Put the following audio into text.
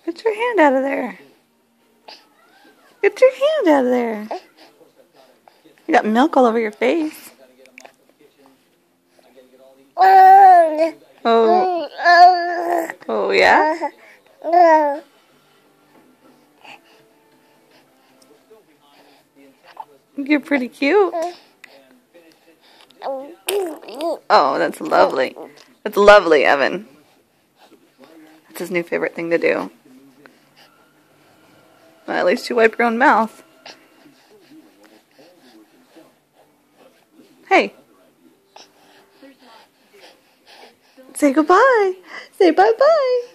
Get your hand out of there. Get your hand out of there. You got milk all over your face. Oh. Oh, yeah? You're pretty cute. Oh, that's lovely. That's lovely, Evan. That's his new favorite thing to do. Well, at least you wipe your own mouth. Hey. Say goodbye. Say bye-bye.